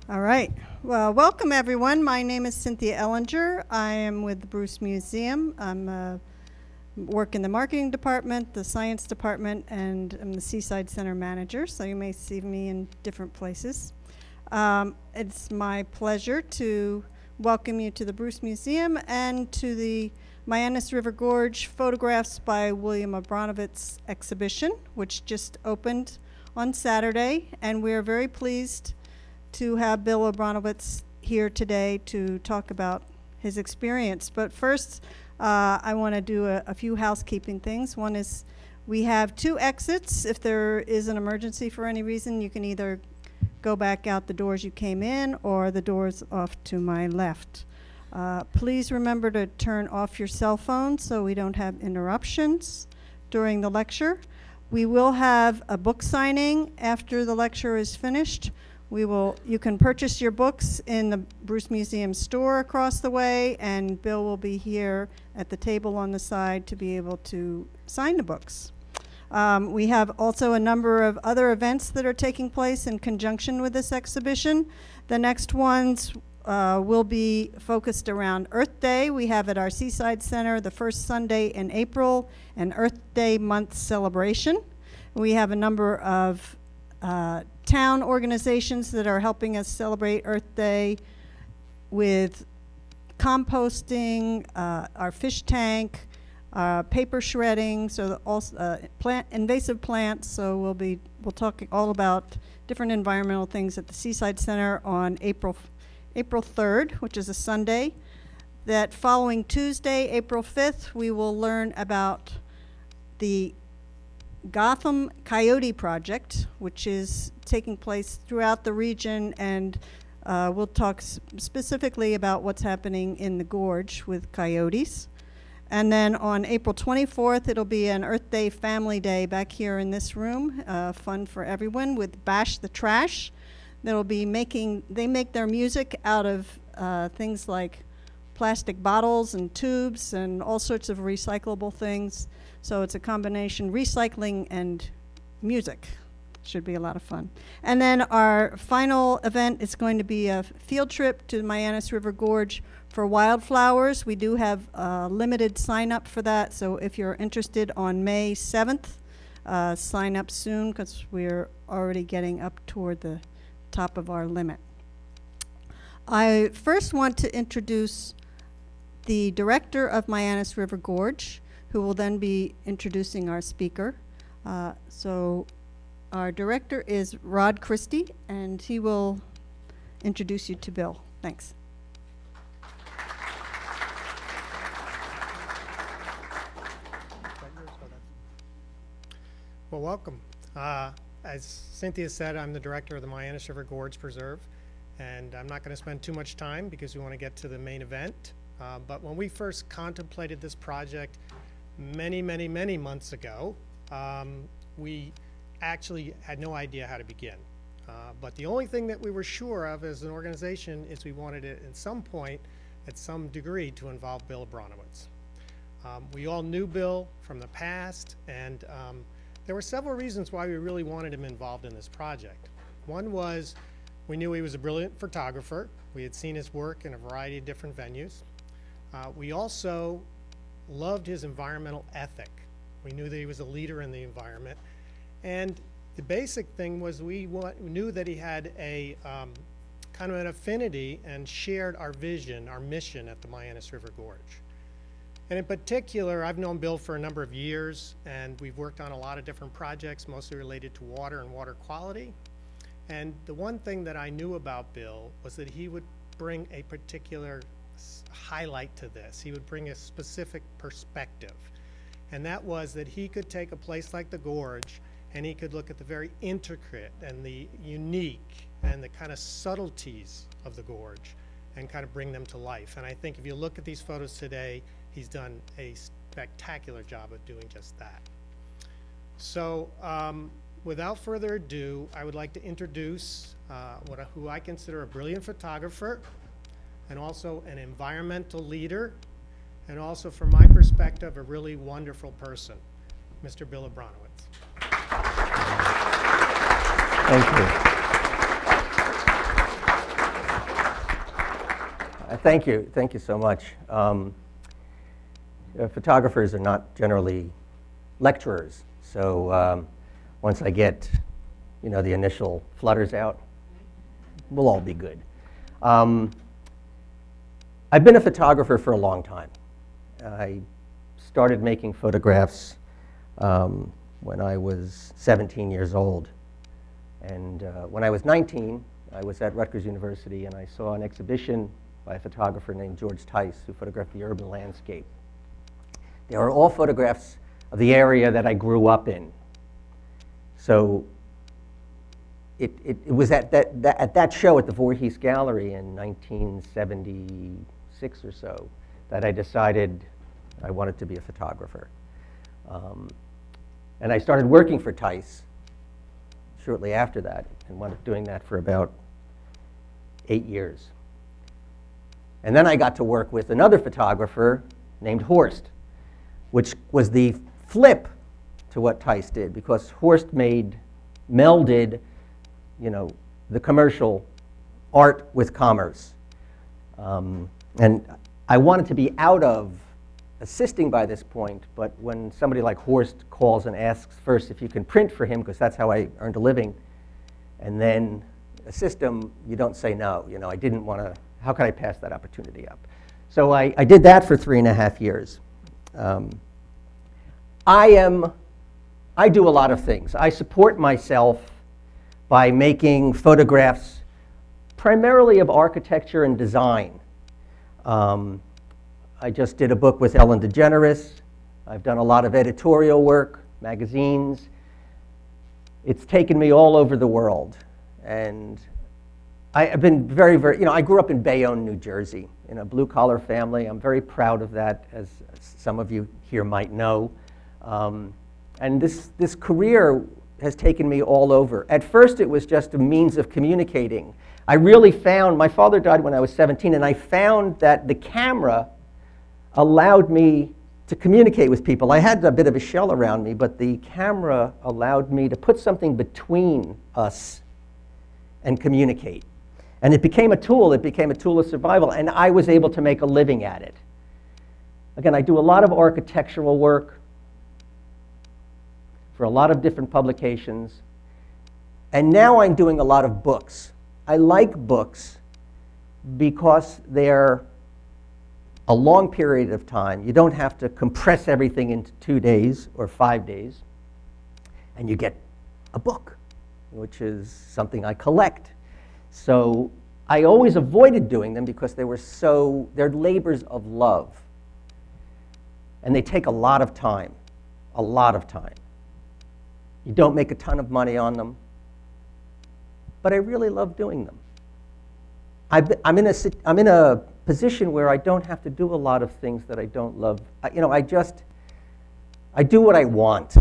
All right. Well, welcome everyone. My name is Cynthia Ellinger. I am with the Bruce Museum. I'm work in the marketing department, the science department, and I'm the Seaside Center manager, so you may see me in different places. It's my pleasure to welcome you to the Bruce Museum and to the Mianus River Gorge Photographs by William Abranowicz exhibition, which just opened on Saturday, and we're very pleased to have Bill Abranowicz here today to talk about his experience. But first, I want to do a few housekeeping things. One is we have 2 exits. If there is an emergency for any reason, you can either go back out the doors you came in or the doors off to my left. Please remember to turn off your cell phone so we don't have interruptions during the lecture. We will have a book signing after the lecture is finished. You can purchase your books in the Bruce Museum store across the way, and Bill will be here at the table on the side to be able to sign the books. We have also a number of other events that are taking place in conjunction with this exhibition. The next ones will be focused around Earth Day. We have at our Seaside Center the first Sunday in April, an Earth Day month celebration. We have a number of town organizations that are helping us celebrate Earth Day with composting, our fish tank, paper shredding, so also invasive plants. So we'll talk all about different environmental things at the Seaside Center on April 3rd, which is a Sunday. That following Tuesday, April 5th, we will learn about the Gotham Coyote Project, which is taking place throughout the region, and we'll talk specifically about what's happening in the gorge with coyotes. And then on April 24th, it'll be an Earth Day Family Day back here in this room, fun for everyone, with Bash the Trash. They make their music out of things like plastic bottles and tubes and all sorts of recyclable things. So it's a combination recycling and music. Should be a lot of fun. And then our final event is going to be a field trip to the Mianus River Gorge for wildflowers. We do have a limited sign up for that, so if you're interested on May 7th, sign up soon because we're already getting up toward the top of our limit. I first want to introduce the director of Mianus River Gorge, who will then be introducing our speaker. So our director is Rod Christie, and he will introduce you to Bill. Thanks. Well, welcome. As Cynthia said, I'm the director of the Mianus River Gorge Preserve, and I'm not going to spend too much time because we want to get to the main event. But when we first contemplated this project many months ago, we actually had no idea how to begin. But the only thing that we were sure of as an organization is we wanted it at some point, at some degree, to involve Bill Abranowicz. We all knew Bill from the past, and there were several reasons why we really wanted him involved in this project. One was we knew he was a brilliant photographer. We had seen his work in a variety of different venues. We also loved his environmental ethic. We knew that he was a leader in the environment. And the basic thing was we knew that he had a kind of an affinity and shared our vision, our mission at the Mianus River Gorge. And in particular, I've known Bill for a number of years, and we've worked on a lot of different projects, mostly related to water and water quality. And the one thing that I knew about Bill was that he would bring a particular highlight to this. He would bring a specific perspective. And that was that he could take a place like the gorge and he could look at the very intricate and the unique and the kind of subtleties of the gorge and kind of bring them to life. And I think if you look at these photos today, he's done a spectacular job of doing just that. So without further ado, I would like to introduce who I consider a brilliant photographer and also an environmental leader, and also from my perspective, a really wonderful person, Mr. Bill Abranowicz. Thank you. Thank you so much. Photographers are not generally lecturers, so once I get, the initial flutters out, we'll all be good. I've been a photographer for a long time. I started making photographs when I was 17 years old, and when I was 19, I was at Rutgers University, and I saw an exhibition by a photographer named George Tice, who photographed the urban landscape. They were all photographs of the area that I grew up in. So it was at that show at the Voorhees Gallery in 1976 or so that I decided I wanted to be a photographer. And I started working for Tice shortly after that, and wound up doing that for about 8 years. And then I got to work with another photographer named Horst, which was the flip to what Tice did, because Horst melded, the commercial art with commerce. And I wanted to be out of assisting by this point, but when somebody like Horst calls and asks first if you can print for him, because that's how I earned a living, and then assist him, you don't say no. I didn't want to, how could I pass that opportunity up? So I did that for 3.5 years. I do a lot of things. I support myself by making photographs primarily of architecture and design. I just did a book with Ellen DeGeneres. I've done a lot of editorial work, magazines. It's taken me all over the world. And I've been very, very, I grew up in Bayonne, New Jersey, in a blue-collar family. I'm very proud of that, as some of you here might know. And this career has taken me all over. At first, it was just a means of communicating. I really found, my father died when I was 17, and I found that the camera allowed me to communicate with people. I had a bit of a shell around me, but the camera allowed me to put something between us and communicate. And it became a tool. It became a tool of survival, and I was able to make a living at it. Again, I do a lot of architectural work for a lot of different publications, and now I'm doing a lot of books. I like books because they're a long period of time. You don't have to compress everything into 2 days or 5 days, and you get a book, which is something I collect. So I always avoided doing them because they're labors of love. And they take a lot of time, a lot of time. You don't make a ton of money on them, but I really love doing them. I'm in a position where I don't have to do a lot of things that I don't love. I do what I want,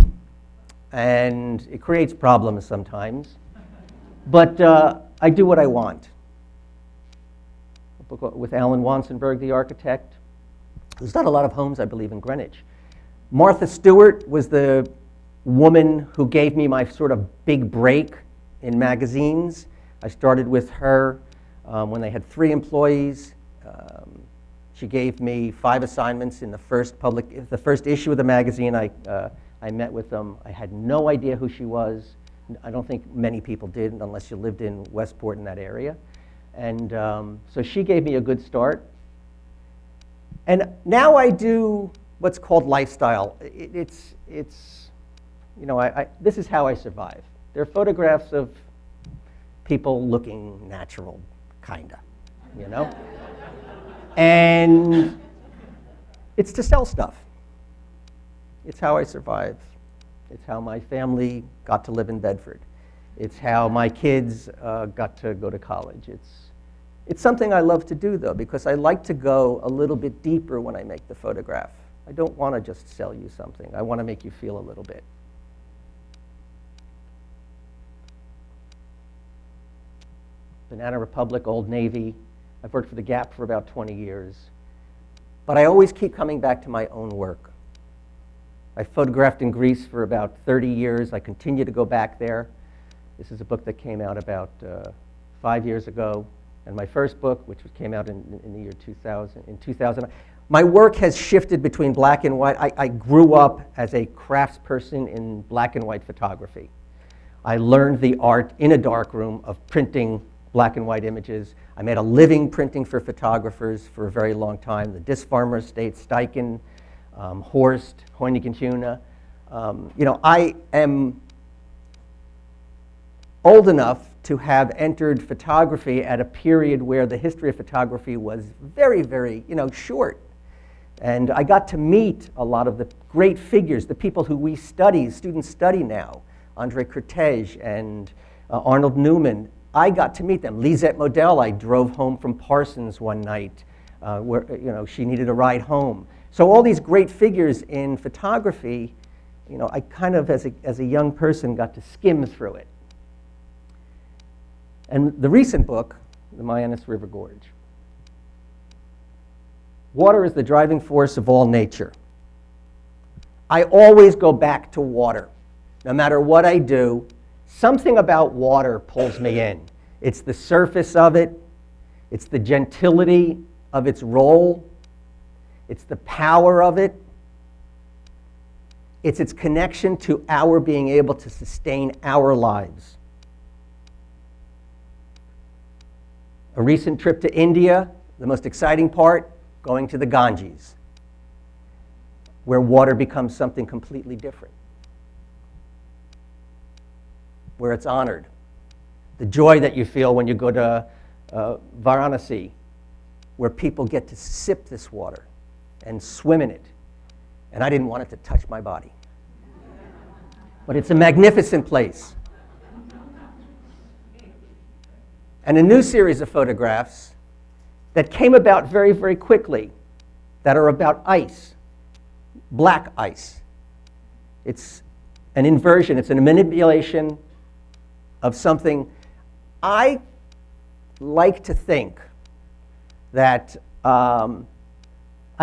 and it creates problems sometimes, but I do what I want. A book with Alan Wansenberg, the architect. There's not a lot of homes, I believe, in Greenwich. Martha Stewart was the woman who gave me my sort of big break in magazines. I started with her when they had 3 employees. She gave me 5 assignments in the first issue of the magazine. I met with them. I had no idea who she was. I don't think many people did, unless you lived in Westport in that area. And so she gave me a good start. And now I do what's called lifestyle. This is how I survive. They're photographs of people looking natural, kinda, And it's to sell stuff. It's how I survive. It's how my family got to live in Bedford. It's how my kids got to go to college. It's something I love to do, though, because I like to go a little bit deeper when I make the photograph. I don't want to just sell you something. I want to make you feel a little bit. Banana Republic, Old Navy. I've worked for the Gap for about 20 years. But I always keep coming back to my own work. I photographed in Greece for about 30 years. I continue to go back there. This is a book that came out about 5 years ago. and my first book, which came out in the year 2000. My work has shifted between black and white. I grew up as a craftsperson in black and white photography. I learned the art in a darkroom of printing black and white images. I made a living printing for photographers for a very long time. The Dis Farmer Estate, Steichen, Horst, Hoyningen-Hune. I am old enough to have entered photography at a period where the history of photography was very, very, short. And I got to meet a lot of the great figures, the people who students study now, André Cortege and Arnold Newman. I got to meet them. Lisette Modell, I drove home from Parsons one night where she needed a ride home. So all these great figures in photography, I kind of, as a young person, got to skim through it. And the recent book, the Mianus River Gorge. Water is the driving force of all nature. I always go back to water. No matter what I do, something about water pulls me in. It's the surface of it. It's the gentility of its role. It's the power of it. It's its connection to our being able to sustain our lives. A recent trip to India, the most exciting part, going to the Ganges, where water becomes something completely different, where it's honored. The joy that you feel when you go to Varanasi, where people get to sip this water and swim in it. And I didn't want it to touch my body. But it's a magnificent place. And a new series of photographs that came about very, very quickly that are about ice, black ice. It's an inversion, it's a manipulation of something. I like to think that I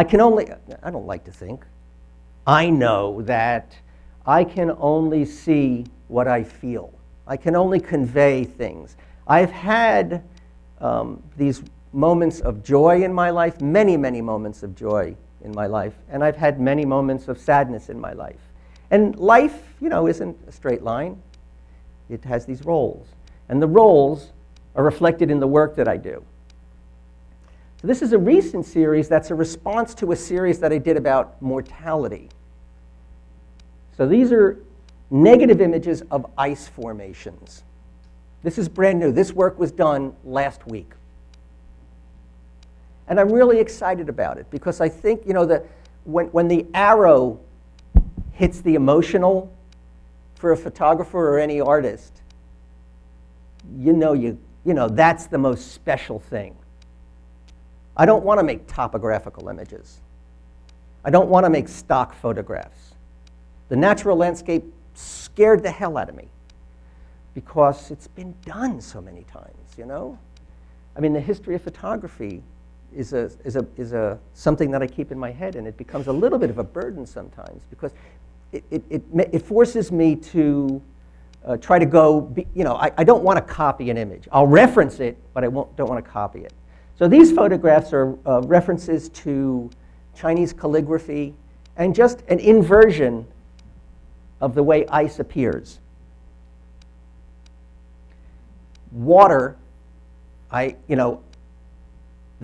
don't like to think. I know that I can only see what I feel. I can only convey things. I've had these moments of joy in my life, many, many moments of joy in my life, and I've had many moments of sadness in my life. And life, isn't a straight line. It has these roles. And the roles are reflected in the work that I do. So this is a recent series that's a response to a series that I did about mortality. So these are negative images of ice formations. This is brand new. This work was done last week. And I'm really excited about it because I think, that when the arrow hits the emotional for a photographer or any artist, that's the most special thing. I don't want to make topographical images. I don't want to make stock photographs. The natural landscape scared the hell out of me because it's been done so many times, I mean, the history of photography is something that I keep in my head, and it becomes a little bit of a burden sometimes because it forces me to try to go, I don't want to copy an image. I'll reference it, but I don't want to copy it. So these photographs are references to Chinese calligraphy and just an inversion of the way ice appears. Water, the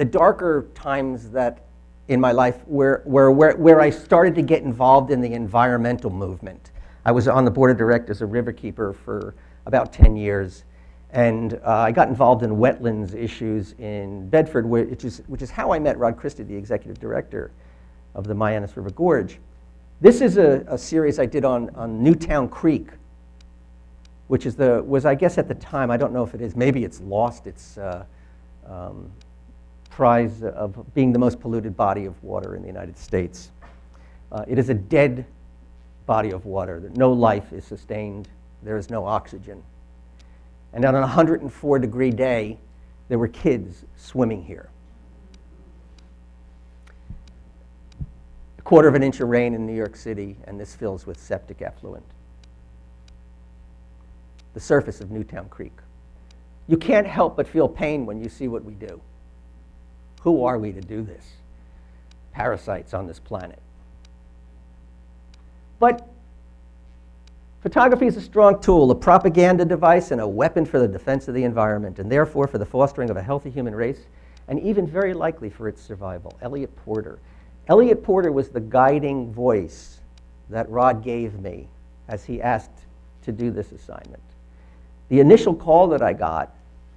darker times that in my life where I started to get involved in the environmental movement. I was on the board of directors of Riverkeeper for about 10 years, and I got involved in wetlands issues in Bedford, which is how I met Rod Christie, the executive director of the Mianus River Gorge. This is a series I did on Newtown Creek, which was I guess at the time, I don't know if it is, maybe it's lost its prize of being the most polluted body of water in the United States. It is a dead body of water, that no life is sustained, there is no oxygen. And on a 104-degree day, there were kids swimming here. A quarter of an inch of rain in New York City, and this fills with septic effluent. The surface of Newtown Creek. You can't help but feel pain when you see what we do. Who are we to do this? Parasites on this planet. But photography is a strong tool, a propaganda device, and a weapon for the defense of the environment, and therefore for the fostering of a healthy human race, and even very likely for its survival. Elliot Porter. Elliot Porter was the guiding voice that Rod gave me as he asked to do this assignment. The initial call that I got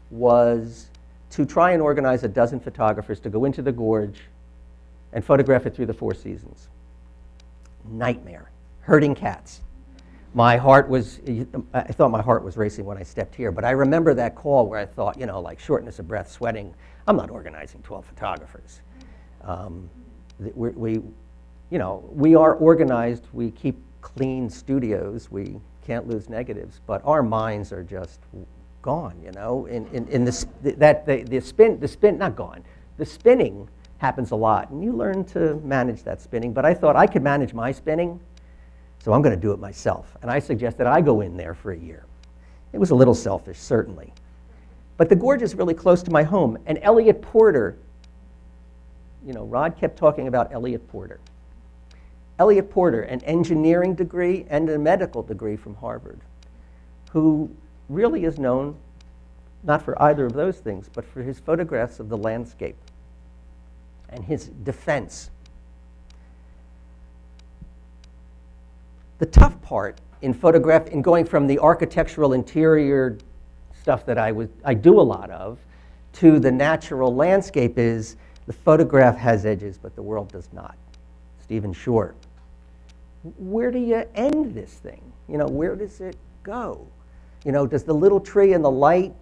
was to try and organize a dozen photographers to go into the gorge and photograph it through the 4 seasons. Nightmare. Herding cats. I thought my heart was racing when I stepped here, but I remember that call where I thought, like shortness of breath, sweating, I'm not organizing 12 photographers. We are organized, we keep clean studios, we can't lose negatives, but our minds are just gone, in the spin, not gone. The spinning happens a lot, and you learn to manage that spinning, but I thought I could manage my spinning, so I'm going to do it myself. And I suggested I go in there for a year. It was a little selfish, certainly. But the gorge is really close to my home. And Elliot Porter, Rod kept talking about Elliot Porter. Elliot Porter, an engineering degree and a medical degree from Harvard, who really is known not for either of those things, but for his photographs of the landscape and his defense. The tough part in going from the architectural interior stuff that I do a lot of to the natural landscape is the photograph has edges, but the world does not. Stephen Short. Where do you end this thing? Where does it go? Does the little tree and the light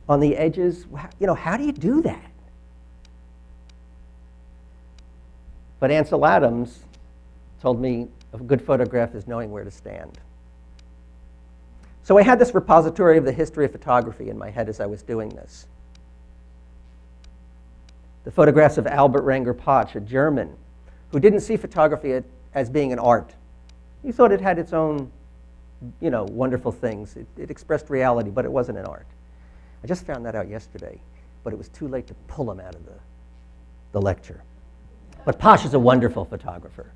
on the edges, how do you do that? But Ansel Adams told me a good photograph is knowing where to stand. So I had this repository of the history of photography in my head as I was doing this. The photographs of Albert Renger-Potsch, a German, who didn't see photography as being an art. He thought it had its own, wonderful things. It expressed reality, but it wasn't an art. I just found that out yesterday, but it was too late to pull him out of the lecture. But Potsch is a wonderful photographer.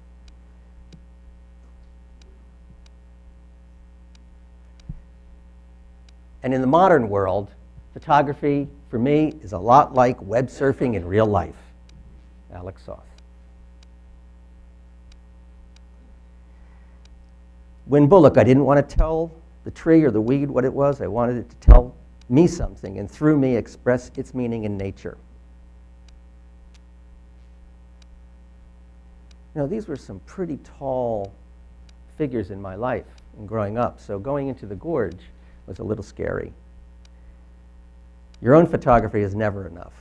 And in the modern world, photography, for me, is a lot like web surfing in real life. Alex Soth. Win Bullock, I didn't want to tell the tree or the weed what it was. I wanted it to tell me something, and through me express its meaning in nature. These were some pretty tall figures in my life in growing up, so going into the gorge was a little scary. Your own photography is never enough.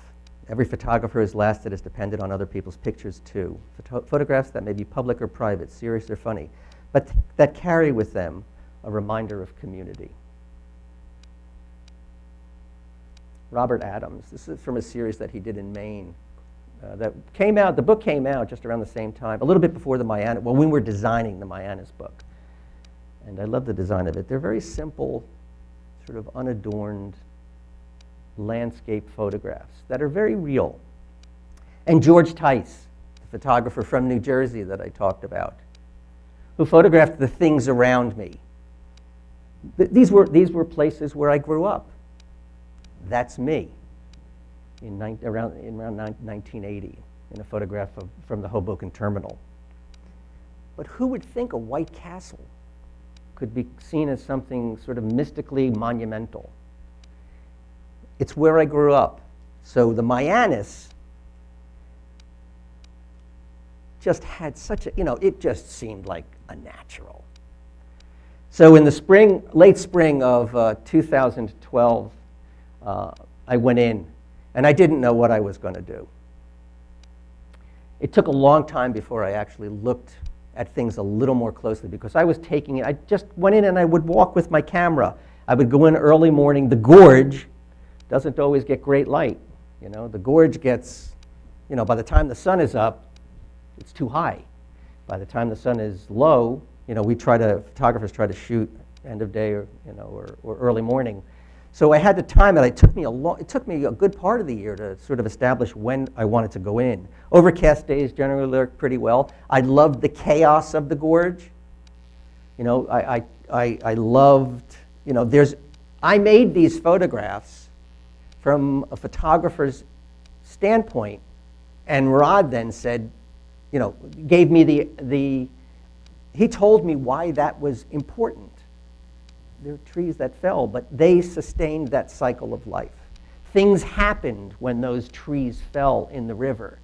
Every photographer is last that is dependent on other people's pictures too. Photographs that may be public or private, serious or funny, but that carry with them a reminder of community. Robert Adams, this is from a series that he did in Maine. The book came out just around the same time, a little bit before when we were designing the Mianus book. And I love the design of it. They're very simple, sort of unadorned landscape photographs that are very real. And George Tice, the photographer from New Jersey that I talked about, who photographed the things around me. These were places where I grew up. That's me around 1980 in a photograph from the Hoboken terminal. But who would think a White Castle could be seen as something sort of mystically monumental? It's where I grew up. So the Mianus just had it just seemed like a natural. So in the late spring of 2012, I went in, and I didn't know what I was going to do. It took a long time before I actually looked at things a little more closely because I was taking it. I just went in and I would walk with my camera. I would go in early morning. The gorge doesn't always get great light. The gorge gets, by the time the sun is up, it's too high. By the time the sun is low, photographers try to shoot end of day or early morning. So I had to time it. It took me a good part of the year to sort of establish when I wanted to go in. Overcast days generally work pretty well. I loved the chaos of the gorge. You know, I loved, you know, I made these photographs from a photographer's standpoint, and Rod then said, you know, gave me he told me why that was important. There are trees that fell, but they sustained that cycle of life. Things happened when those trees fell in the river,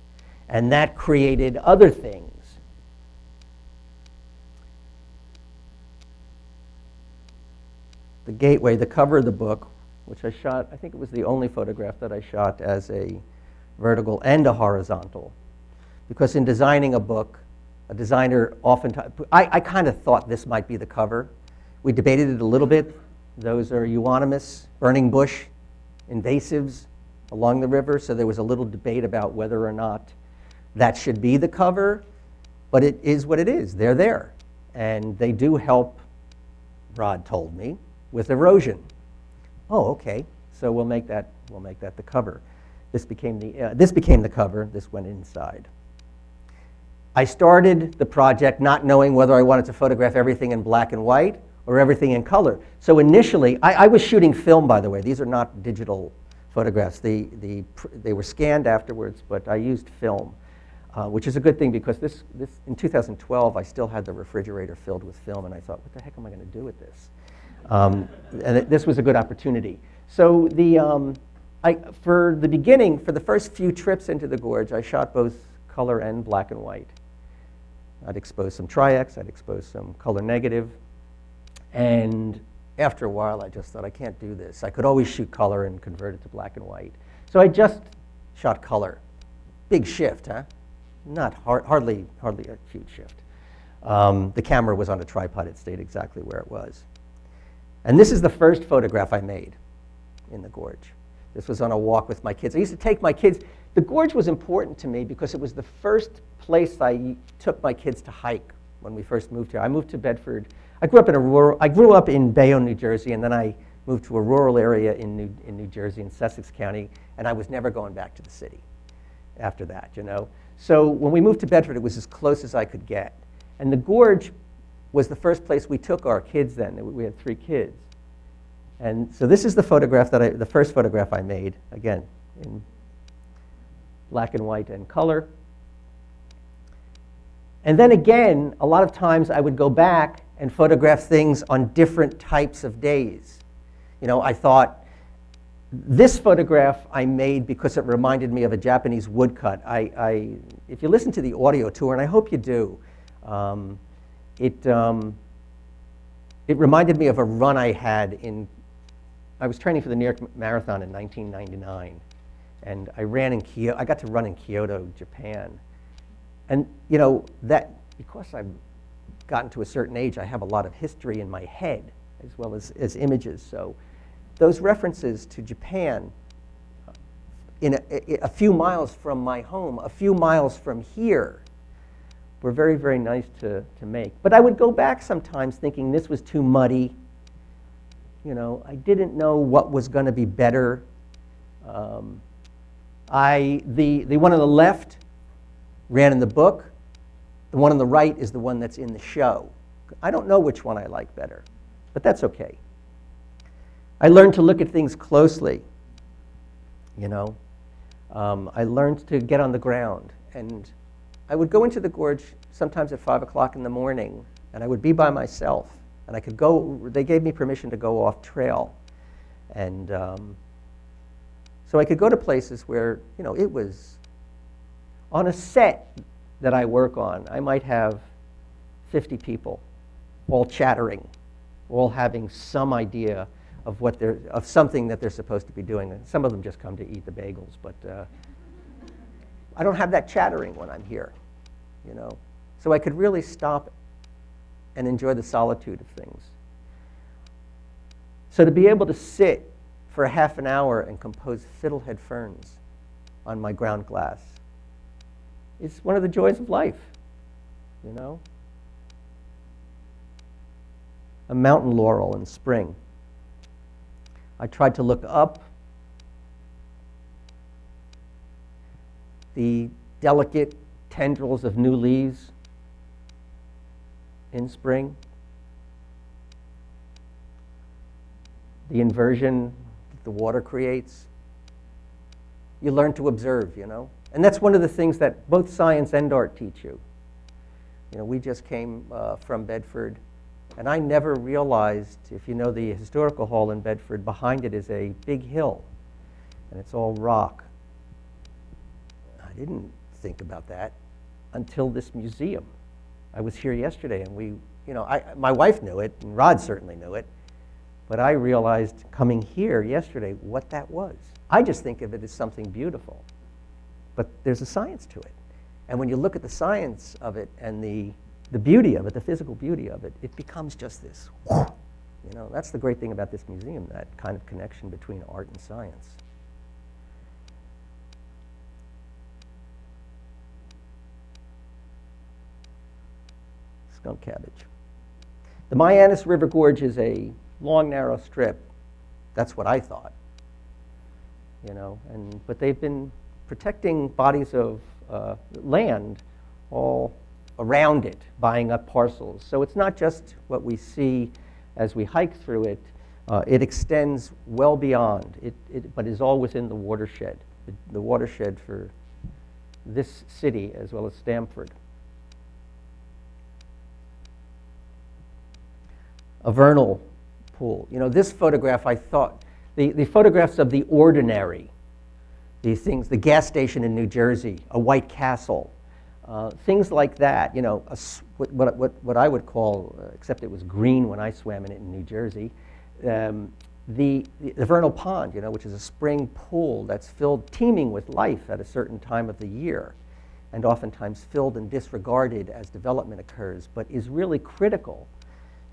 and that created other things. The gateway, the cover of the book, which I shot, I think it was the only photograph that I shot as a vertical and a horizontal. Because in designing a book, a designer oftentimes, I kind of thought this might be the cover. We debated it a little bit. Those are euonymus, burning bush, invasives along the river, so there was a little debate about whether or not that should be the cover, but it is what it is. They're there, and they do help, Rod told me, with erosion. Oh, okay, so we'll make that the cover. This became the cover. This went inside. I started the project not knowing whether I wanted to photograph everything in black and white or everything in color. So initially, I was shooting film, by the way. These are not digital photographs. They were scanned afterwards, but I used film, which is a good thing because this in 2012, I still had the refrigerator filled with film, and I thought, what the heck am I going to do with this? This was a good opportunity. So for the beginning, for the first few trips into the gorge, I shot both color and black and white. I'd expose some tri-X, I'd expose some color negative, and after a while I just thought, I can't do this. I could always shoot color and convert it to black and white. So I just shot color. Big shift, huh? Not hardly a huge shift. The camera was on a tripod. It stayed exactly where it was. And this is the first photograph I made in the gorge. This was on a walk with my kids. I used to take my kids. The gorge was important to me because it was the first place I took my kids to hike when we first moved here. I moved to Bedford. I grew up in Bayonne, New Jersey, and then I moved to a rural area in New Jersey, in Sussex County, and I was never going back to the city after that, you know. So when we moved to Bedford, it was as close as I could get. And the gorge was the first place we took our kids then. We had 3 kids. And so this is the photograph the first photograph I made, again, in black and white and color. And then again, a lot of times I would go back and photograph things on different types of days. You know, I thought, this photograph I made because it reminded me of a Japanese woodcut. If you listen to the audio tour, and I hope you do, it reminded me of a run I had I was training for the New York Marathon in 1999, and I ran in Kyoto. I got to run in Kyoto, Japan. And you know, that because I've gotten to a certain age, I have a lot of history in my head as well as images. So those references to Japan in a few miles from my home, a few miles from here, were very, very nice to make. But I would go back sometimes thinking this was too muddy. You know, I didn't know what was going to be better. The one on the left ran in the book. The one on the right is the one that's in the show. I don't know which one I like better, but that's okay. I learned to look at things closely, you know. I learned to get on the ground, and I would go into the gorge sometimes at 5 o'clock in the morning, and I would be by myself, and I could go. They gave me permission to go off trail, and so I could go to places where, you know, it was on a set that I work on. I might have 50 people, all chattering, all having some idea of something that they're supposed to be doing. Some of them just come to eat the bagels, but I don't have that chattering when I'm here, you know. So I could really stop and enjoy the solitude of things. So to be able to sit for a half an hour and compose fiddlehead ferns on my ground glass is one of the joys of life, you know. A mountain laurel in spring. I tried to look up the delicate tendrils of new leaves in spring, the inversion that the water creates. You learn to observe, you know. And that's one of the things that both science and art teach you. You know, we just came from Bedford, and I never realized, if you know the historical hall in Bedford, behind it is a big hill, and it's all rock. I didn't think about that until this museum. I was here yesterday, and my wife knew it, and Rod certainly knew it, but I realized coming here yesterday what that was. I just think of it as something beautiful, but there's a science to it. And when you look at the science of it and the beauty of it, the physical beauty of it, it becomes just this, you know, that's the great thing about this museum, that kind of connection between art and science. Skunk cabbage. The Mianus River Gorge is a long, narrow strip. That's what I thought, you know, but they've been protecting bodies of land all around it, buying up parcels. So it's not just what we see as we hike through it. It extends well beyond, but is all within the watershed, the watershed for this city as well as Stamford. A vernal pool. You know, this photograph, I thought, the photographs of the ordinary, these things, the gas station in New Jersey, a White Castle, things like that, you know, what I would call, except it was green when I swam in it in New Jersey, the vernal pond, you know, which is a spring pool that's filled, teeming with life at a certain time of the year, and oftentimes filled and disregarded as development occurs, but is really critical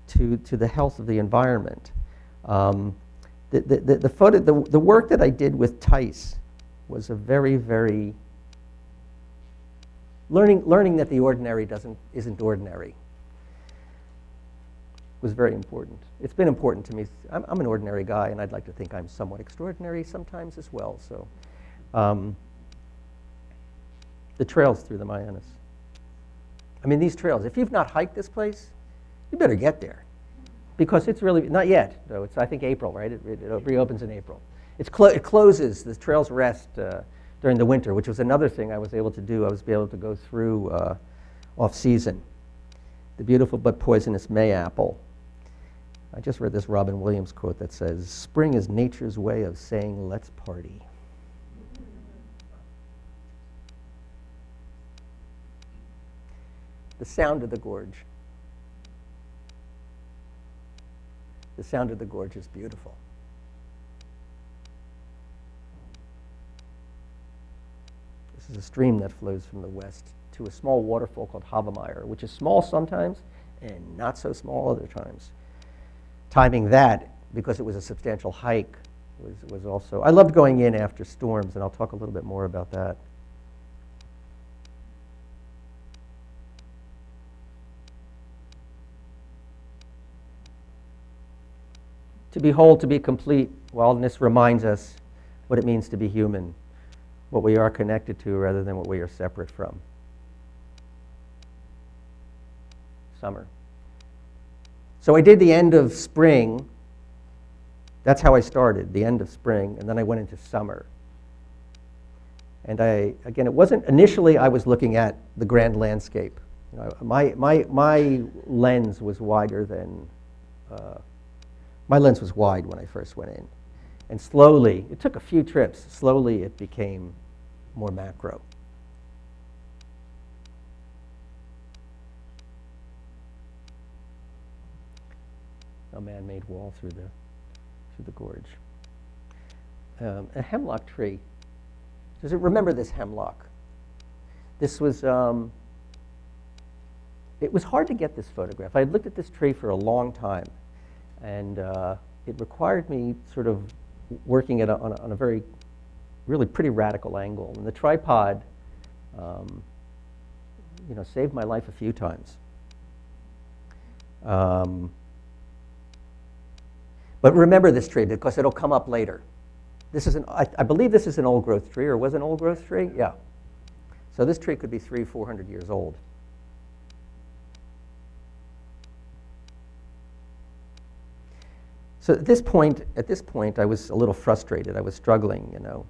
to the health of the environment. The work that I did with Tice was a very, very learning that the ordinary isn't ordinary was very important. It's been important to me. I'm an ordinary guy, and I'd like to think I'm somewhat extraordinary sometimes as well. So, the trails through the Mianus. I mean, these trails. If you've not hiked this place, you better get there, because it's really not yet. Though it's I think April, right? It reopens in April. It closes. The trails rest during the winter, which was another thing I was able to do. I was able to go through off season. The beautiful but poisonous Mayapple. I just read this Robin Williams quote that says, "Spring is nature's way of saying, let's party." The sound of the gorge. The sound of the gorge is beautiful. This is a stream that flows from the west to a small waterfall called Havamire, which is small sometimes and not so small other times. Timing that, because it was a substantial hike, was also... I loved going in after storms, and I'll talk a little bit more about that. To be whole, to be complete, wildness reminds us what it means to be human, what we are connected to rather than what we are separate from. Summer. So I did the end of spring. That's how I started, the end of spring, and then I went into summer. And again, it wasn't, initially I was looking at the grand landscape. You know, my lens was wider than, my lens was wide when I first went in. And slowly, it took a few trips, slowly it became more macro. A man-made wall through the gorge. A hemlock tree. Does it remember this hemlock? This was, it was hard to get this photograph. I had looked at this tree for a long time, and it required me sort of working it on a very, really pretty radical angle. And the tripod, you know, saved my life a few times. But remember this tree because it'll come up later. This is I believe this is an old growth tree, or was an old growth tree? Yeah. So this tree could be 300-400 years old. So at this point, I was a little frustrated. I was struggling, you know.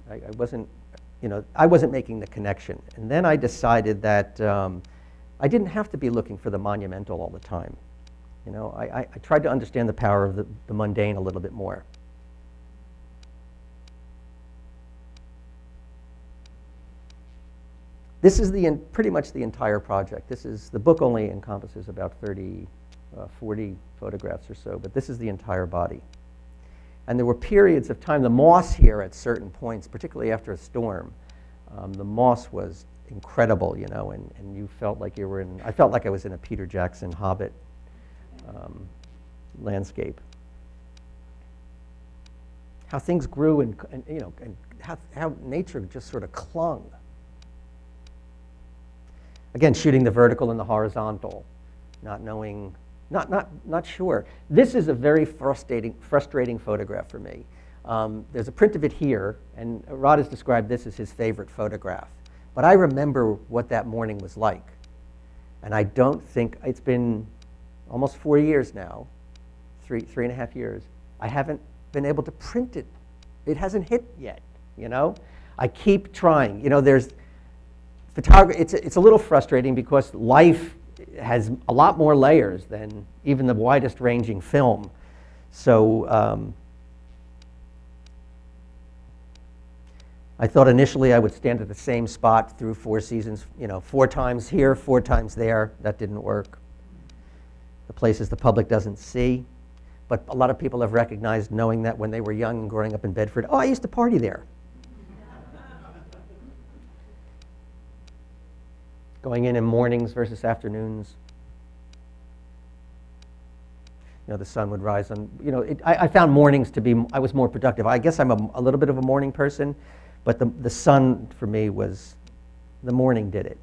I wasn't making the connection. And then I decided that I didn't have to be looking for the monumental all the time. You know, I tried to understand the power of the mundane a little bit more. This is pretty much the entire project. The book only encompasses about 40 photographs or so, but this is the entire body. And there were periods of time, the moss here at certain points, particularly after a storm, the moss was incredible, you know, and you felt like you were I felt like I was in a Peter Jackson Hobbit landscape. How things grew and you know, and how nature just sort of clung. Again, shooting the vertical and the horizontal, not knowing, not sure. This is a very frustrating photograph for me. There's a print of it here, and Rod has described this as his favorite photograph. But I remember what that morning was like. And I don't think, it's been almost 4 years now, three and a half years. I haven't been able to print it. It hasn't hit yet, you know? I keep trying. You know, there's photography, it's a little frustrating because life has a lot more layers than even the widest ranging film. So I thought initially I would stand at the same spot through 4 seasons, you know, 4 times here, 4 times there. That didn't work. The places the public doesn't see. But a lot of people have recognized, knowing that when they were young and growing up in Bedford, oh, I used to party there. Going in mornings versus afternoons. You know, the sun would rise on, you know, I found mornings to be, I was more productive. I guess I'm a little bit of a morning person, but the sun for me was, the morning did it.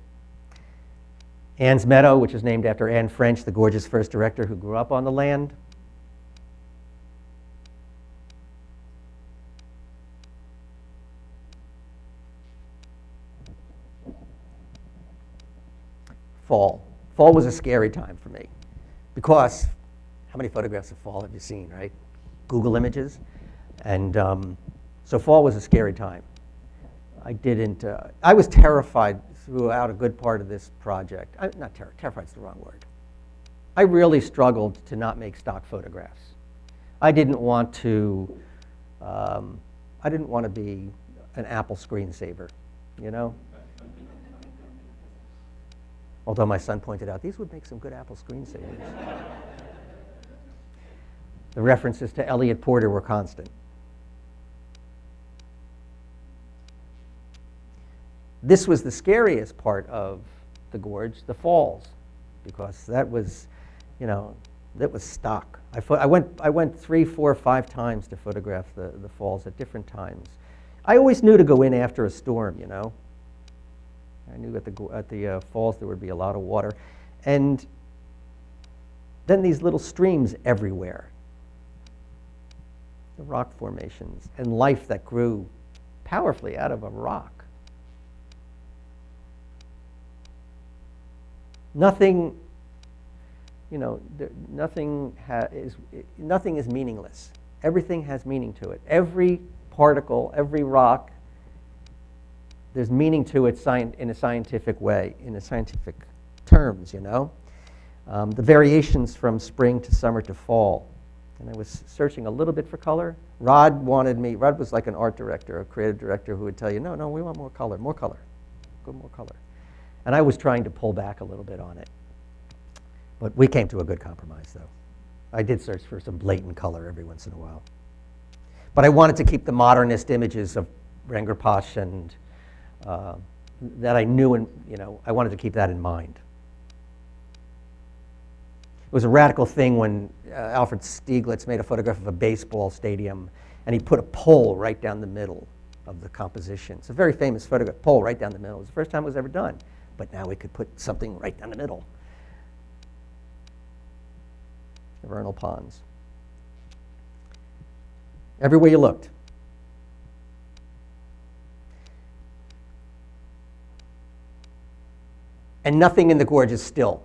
Anne's Meadow, which is named after Anne French, the gorgeous first director who grew up on the land. Fall. Fall was a scary time for me because how many photographs of fall have you seen, right? Google Images. And so fall was a scary time. I was terrified throughout a good part of this project. Terrified's the wrong word. I really struggled to not make stock photographs. I didn't want to be an Apple screensaver, you know? Although my son pointed out, these would make some good Apple screensavers. The references to Elliot Porter were constant. This was the scariest part of the gorge, the falls, because that was, you know, that was stock. I went 3, 4, 5 times to photograph the falls at different times. I always knew to go in after a storm, you know. I knew at the falls there would be a lot of water. And then these little streams everywhere. The rock formations and life that grew powerfully out of a rock. Nothing, you know, nothing is meaningless. Everything has meaning to it. Every particle, every rock, there's meaning to it in a scientific way, in a scientific terms, you know. The variations from spring to summer to fall. And I was searching a little bit for color. Rod was like an art director, a creative director who would tell you, no, we want more color, go more color. And I was trying to pull back a little bit on it. But we came to a good compromise, though. I did search for some blatant color every once in a while. But I wanted to keep the modernist images of Rangirpash and that I knew, and you know, I wanted to keep that in mind. It was a radical thing when Alfred Stieglitz made a photograph of a baseball stadium, and he put a pole right down the middle of the composition. It's a very famous photograph, pole right down the middle. It was the first time it was ever done, but now we could put something right down the middle. The vernal ponds. everywhere you looked. And nothing in the gorge is still.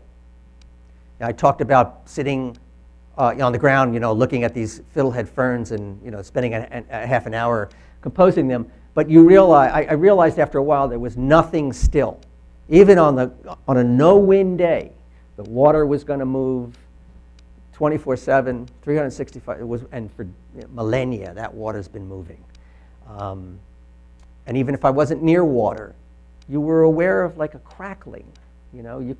I talked about sitting on the ground, looking at these fiddlehead ferns and spending a half an hour composing them. But I realized after a while there was nothing still. Even on a no-wind day, the water was going to move 24/7, 365. And for millennia, that water's been moving. And even if I wasn't near water, you were aware of like a crackling. You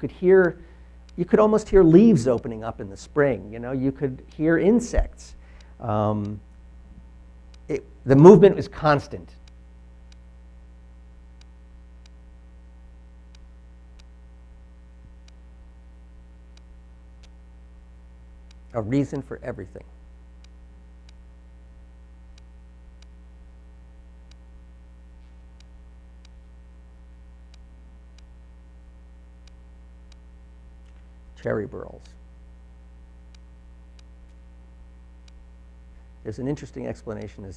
could almost hear leaves opening up in the spring. You could hear insects. The movement was constant. A reason for everything. Cherry burls. There's an interesting explanation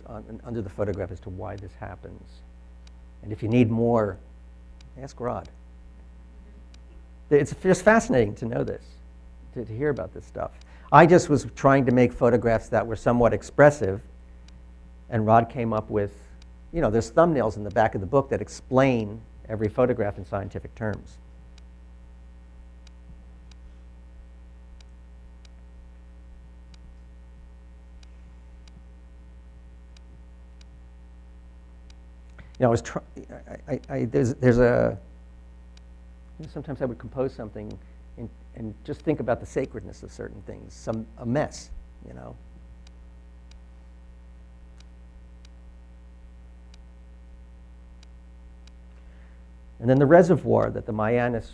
under the photograph as to why this happens. And if you need more, ask Rod. It's just fascinating to know this, to hear about this stuff. I just was trying to make photographs that were somewhat expressive, and Rod came up with, there's thumbnails in the back of the book that explain every photograph in scientific terms. Sometimes I would compose something and just think about the sacredness of certain things, a mess, And then the reservoir that the Mianus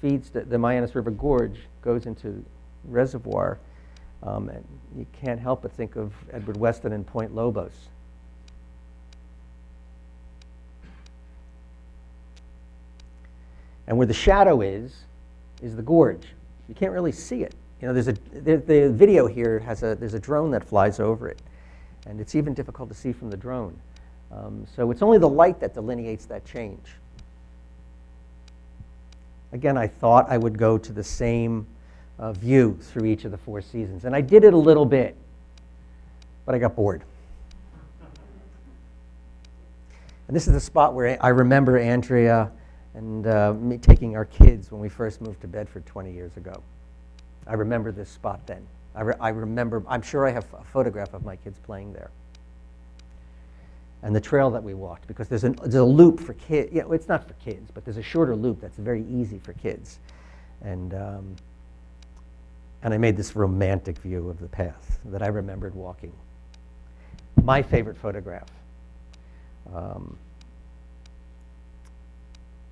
feeds, the Mianus River Gorge goes into reservoir, and you can't help but think of Edward Weston and Point Lobos. And where the shadow is the gorge. You can't really see it. The video here there's a drone that flies over it, and it's even difficult to see from the drone. So it's only the light that delineates that change. Again, I thought I would go to the same view through each of the 4 seasons, and I did it a little bit, but I got bored. And this is the spot where I remember Andrea and me taking our kids when we first moved to Bedford 20 years ago. I remember this spot then. I remember, I'm sure I have a photograph of my kids playing there. And the trail that we walked, because there's a loop for kids. It's not for kids, but there's a shorter loop that's very easy for kids. And I made this romantic view of the path that I remembered walking. My favorite photograph.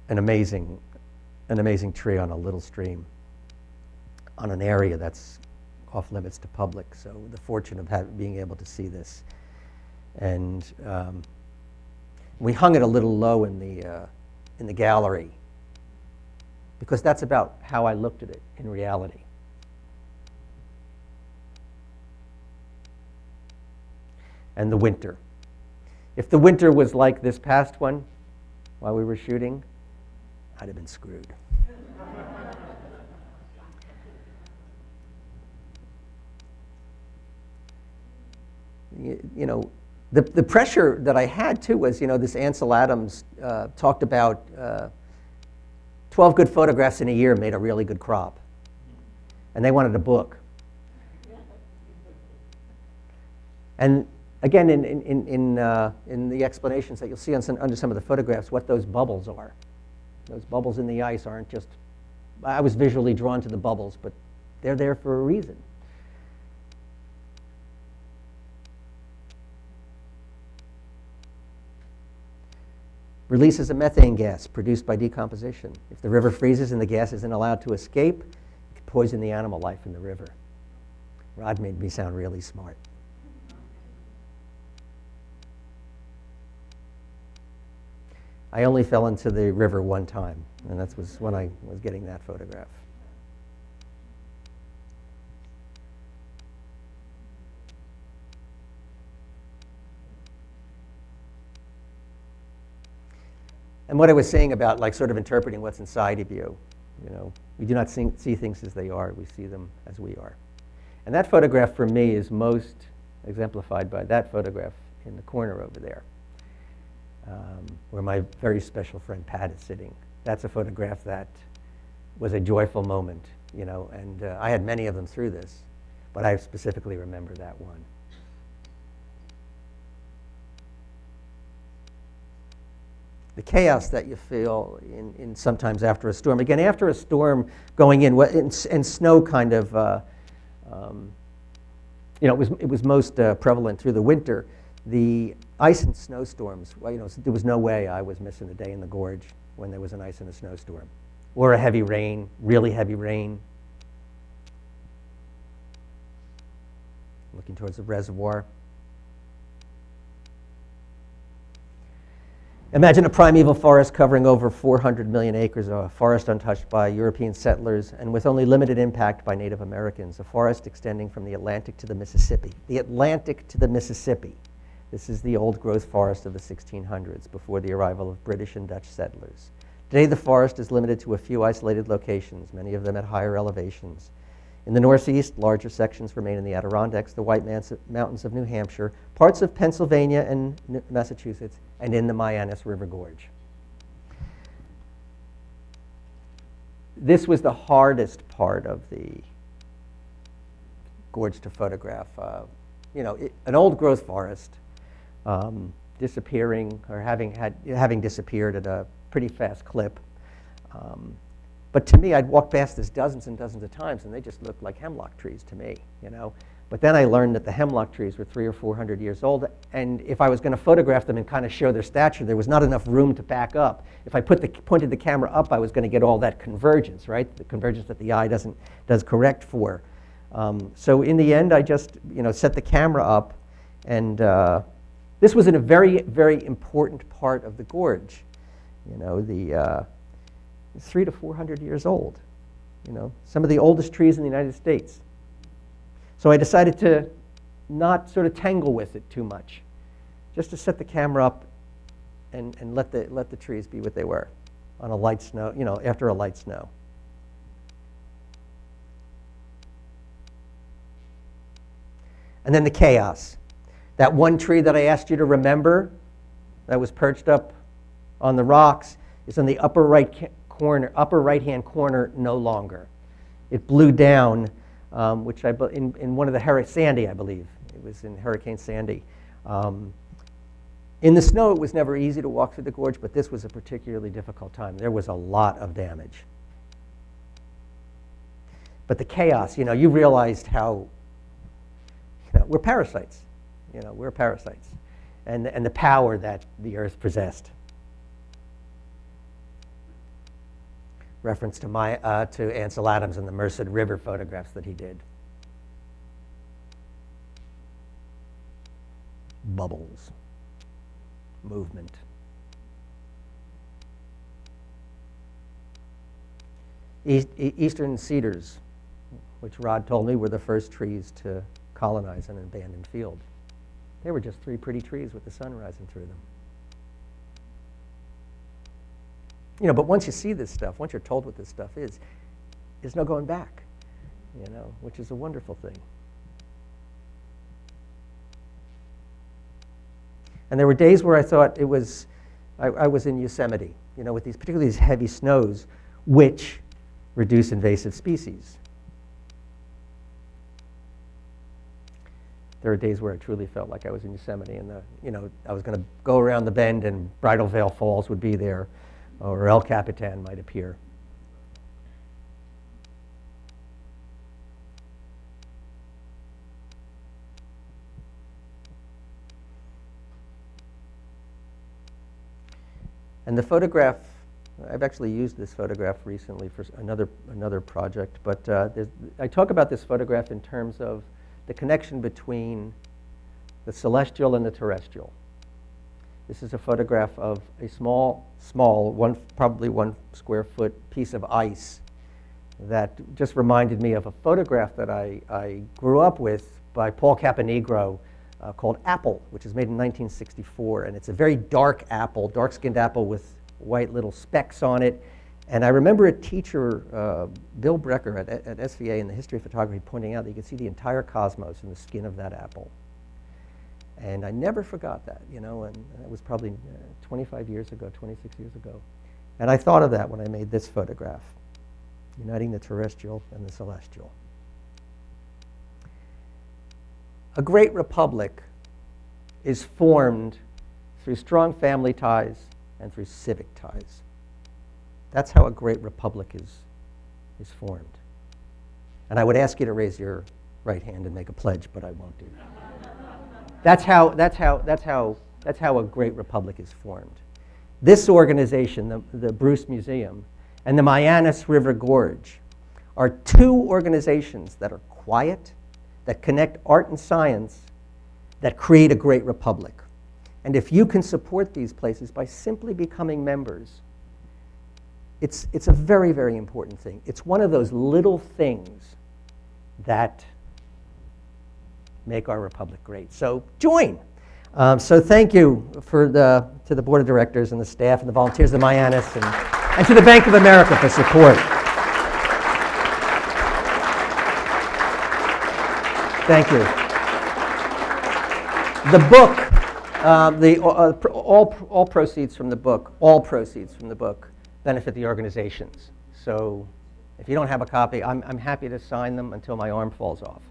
An amazing tree on a little stream on an area that's off limits to public. So the fortune of being able to see this. And we hung it a little low in the gallery because that's about how I looked at it in reality. And the winter. If the winter was like this past one while we were shooting, I'd have been screwed. The pressure that I had too was, this Ansel Adams talked about 12 good photographs in a year made a really good crop, and they wanted a book. And again, in the explanations that you'll see under some of the photographs, what those bubbles are. Those bubbles in the ice aren't just, I was visually drawn to the bubbles, but they're there for a reason. Releases of methane gas produced by decomposition. If the river freezes and the gas isn't allowed to escape, it can poison the animal life in the river. Rod made me sound really smart. I only fell into the river one time, and that was when I was getting that photograph. And what I was saying about like sort of interpreting what's inside of you, we do not see things as they are, we see them as we are. And that photograph for me is most exemplified by that photograph in the corner over there, where my very special friend Pat is sitting. That's a photograph that was a joyful moment, and I had many of them through this, but I specifically remember that one. The chaos that you feel in sometimes after a storm. Again, after a storm going in, and snow kind of, it was most prevalent through the winter. The ice and snowstorms, there was no way I was missing a day in the gorge when there was an ice and a snowstorm. Or a heavy rain, really heavy rain. Looking towards the reservoir. Imagine a primeval forest covering over 400 million acres, a forest untouched by European settlers and with only limited impact by Native Americans, a forest extending from the Atlantic to the Mississippi. The Atlantic to the Mississippi. This is the old-growth forest of the 1600s, before the arrival of British and Dutch settlers. Today, the forest is limited to a few isolated locations, many of them at higher elevations. In the northeast, larger sections remain in the Adirondacks, the White Mountains of New Hampshire, parts of Pennsylvania and Massachusetts, and in the Mianus River Gorge. This was the hardest part of the gorge to photograph. An old-growth forest disappearing or having disappeared at a pretty fast clip. But to me, I'd walk past this dozens and dozens of times, and they just looked like hemlock trees to me, But then I learned that the hemlock trees were 300 or 400 years old, and if I was going to photograph them and kind of show their stature, there was not enough room to back up. If I pointed the camera up, I was going to get all that convergence, right? The convergence that the eye does correct for. So in the end, I just set the camera up, and this was in a very, very important part of the gorge. The 300 to 400 years old. Some of the oldest trees in the United States. So I decided to not sort of tangle with it too much, just to set the camera up and let the trees be what they were on a light snow, after a light snow. And then the chaos. That one tree that I asked you to remember that was perched up on the rocks is in the upper right-hand corner no longer. It blew down, which in one of the Sandy, I believe. It was in Hurricane Sandy. In the snow, it was never easy to walk through the gorge, but this was a particularly difficult time. There was a lot of damage. But the chaos, you realized how, we're parasites. We're parasites. And the power that the earth possessed. Reference to Ansel Adams and the Merced River photographs that he did. Bubbles. Movement. Eastern cedars, which Rod told me were the first trees to colonize an abandoned field. They were just 3 pretty trees with the sun rising through them. But once you see this stuff, once you're told what this stuff is, there's no going back, which is a wonderful thing. And there were days where I thought I was in Yosemite, with particularly these heavy snows, which reduce invasive species. There were days where I truly felt like I was in Yosemite, and I was going to go around the bend, and Bridal Veil Falls would be there, or El Capitan might appear. And the photograph, I've actually used this photograph recently for another project, but I talk about this photograph in terms of the connection between the celestial and the terrestrial. This is a photograph of a small, probably 1 square foot piece of ice that just reminded me of a photograph that I grew up with by Paul Caponegro called Apple, which is made in 1964. And it's a very dark apple, dark-skinned apple with white little specks on it. And I remember a teacher, Bill Brecker at SVA in the history of photography, pointing out that you could see the entire cosmos in the skin of that apple. And I never forgot that, you know, and that was probably 25 years ago, 26 years ago. And I thought of that when I made this photograph, uniting the terrestrial and the celestial. A great republic is formed through strong family ties and through civic ties. That's how a great republic is formed. And I would ask you to raise your right hand and make a pledge, but I won't do that. That's how a great republic is formed. This organization, the Bruce Museum, and the Mianus River Gorge are two organizations that are quiet, that connect art and science, that create a great republic. And if you can support these places by simply becoming members, it's a very, very important thing. It's one of those little things that make our republic great. So join. So thank you to the board of directors and the staff and the volunteers of the Mianus and to the Bank of America for support. Thank you. The book, all proceeds from the book benefit the organizations. So if you don't have a copy, I'm happy to sign them until my arm falls off.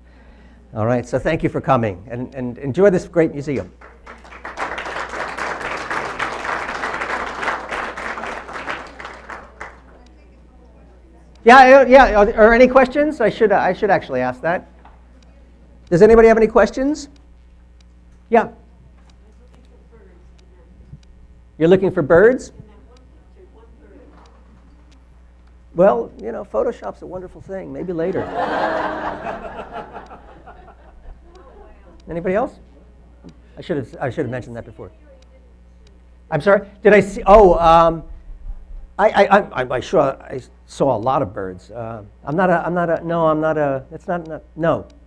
All right, so thank you for coming, and enjoy this great museum. Yeah, are any questions? I should actually ask that. Does anybody have any questions? Yeah. You're looking for birds? Well, you know, Photoshop's a wonderful thing. Maybe later. Anybody else? I should have mentioned that before. I'm sorry. Did I see? Oh, I saw a lot of birds. No,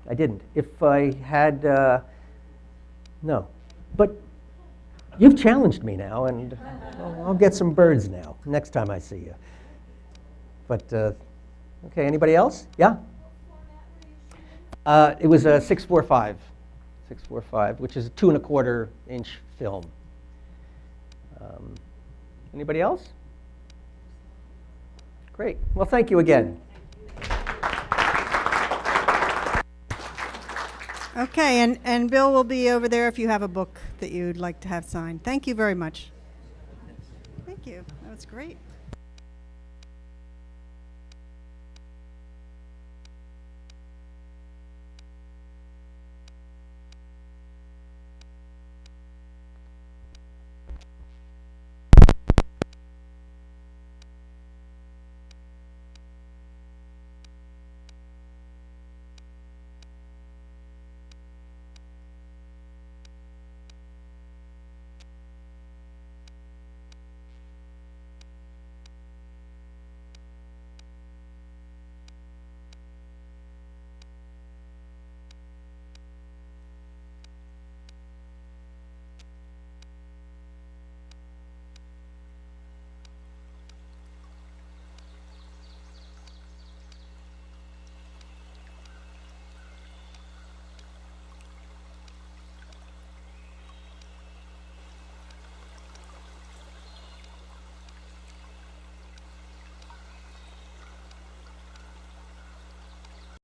I didn't. If I had, no. But you've challenged me now, and I'll get some birds now next time I see you. But, okay, anybody else? Yeah? It was a 645, which is a 2.25-inch film. Anybody else? Great. Well, thank you again. Okay, and Bill will be over there if you have a book that you'd like to have signed. Thank you very much. Thank you. That was great.